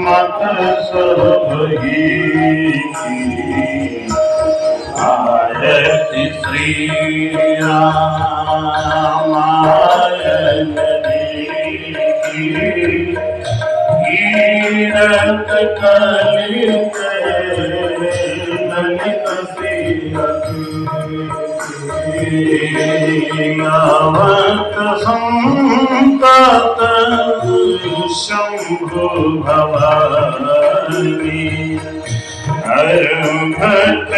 मत सबही आयति श्री रामायण कीरत कलित ललित यावत संतत शंभु भवानी भक्त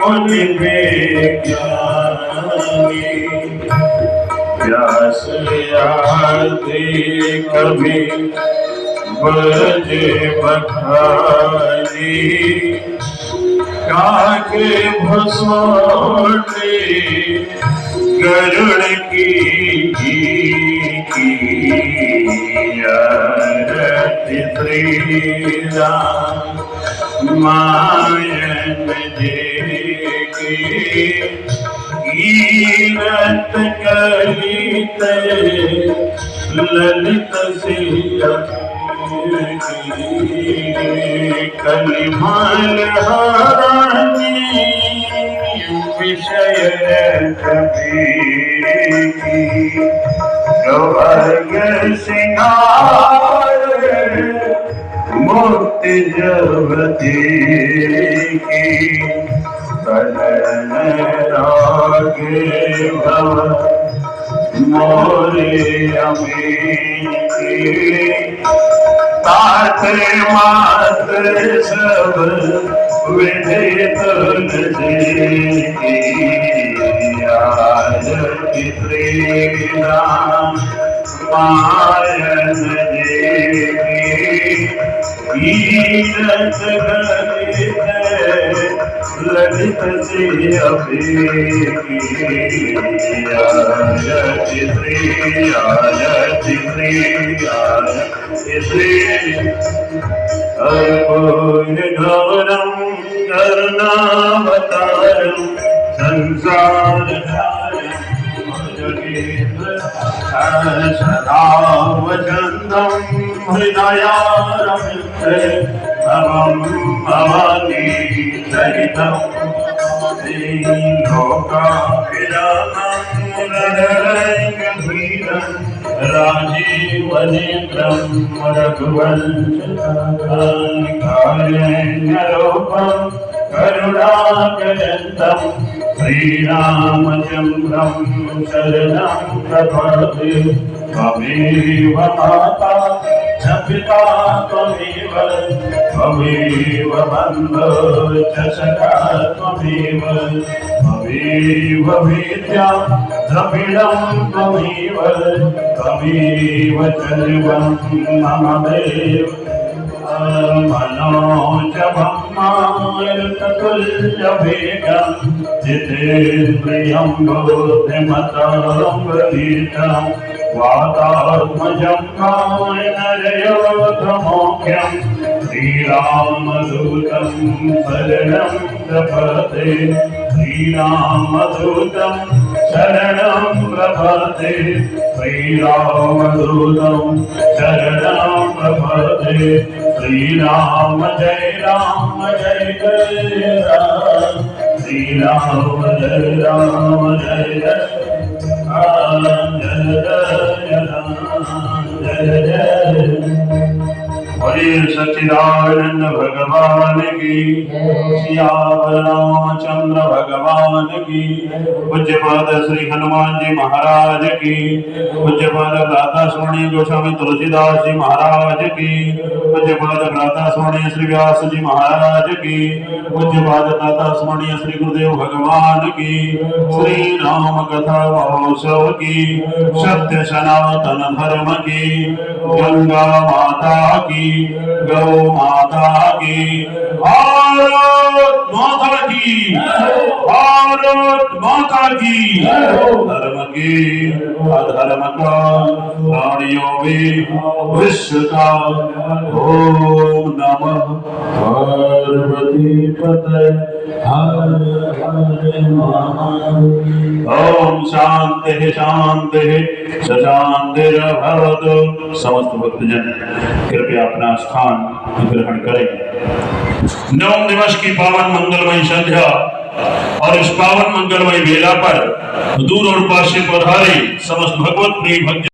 मुनि ज्ञानी व्यास आदि कवि बजे बखानी काके भसोटे गरुड़ की आरती श्री रामायण की कीरत कलित ललित सिया कलिमल हरणी विषय गौरग सिंगार मुक्ति जगती की कलन रागे भव मोरे अमी तात मात्र सब विदित आरती श्री रामायण कीरत ललित आरती श्री गौरम करुणावतारम संसार सदा वचन्दं हृदयारविन्दे भवं भवानी सहितं लोकाभिरामं राजीवनेत्रं रघुवंशकारुण्यरूपं करुणाकरन्दं श्रीरामचन्द्रं शरणं प्रपद्ये त्वमेव माता च पिता त्वमेव बन्धो च सखा त्वमेव विद्या द्रविणं त्वमेव सर्वं मम देव मनोजवं मारुततुल्यवेगं जितेन्द्रियं बुद्धिमतां वरिष्ठं वातात्मजं नरयोधमोख्यं श्रीरामदूतं शरणं प्रपद्ये श्रीरामदूतं शरणं प्रपद्ये श्रीरामदूतं शरणं प्रपद्ये श्रीराम जय राम जय जय राम श्रीराम जय राम जय जय राम जय जय राम जय जय बोलिए सच्चिदानंद भगवान की सियावर रामचंद्र भगवान की पूज्यपाद श्री हनुमान जी महाराज की पूज्यपाद भ्राता स्वर्णीय गोस्वामी तुलसीदास जी महाराज की पूज्यपाद भ्राता स्वर्णीय श्री व्यास जी महाराज की पूज्यपाद भ्राता स्वर्णीय श्री गुरुदेव भगवान की श्री राम कथा महोत्सव की सत्य सनातन धर्म की गंगा माता की गौ माता की भारत माता की, भारत माता की। धर्म के अधर्म का, प्राणियों में विश्व का। ओम नमः पार्वती पतये हर हर महादेव। ओम शांति शांति शांतिर्भवतु। समस्त भक्तजन कृपया अपना स्थान ग्रहण करें। नवम दिवस की पावन मंगलमयी संध्या और इस पावन मंगलमयी बेला पर दूर और पास से पधारे समस्त भगवत प्रिय भक्त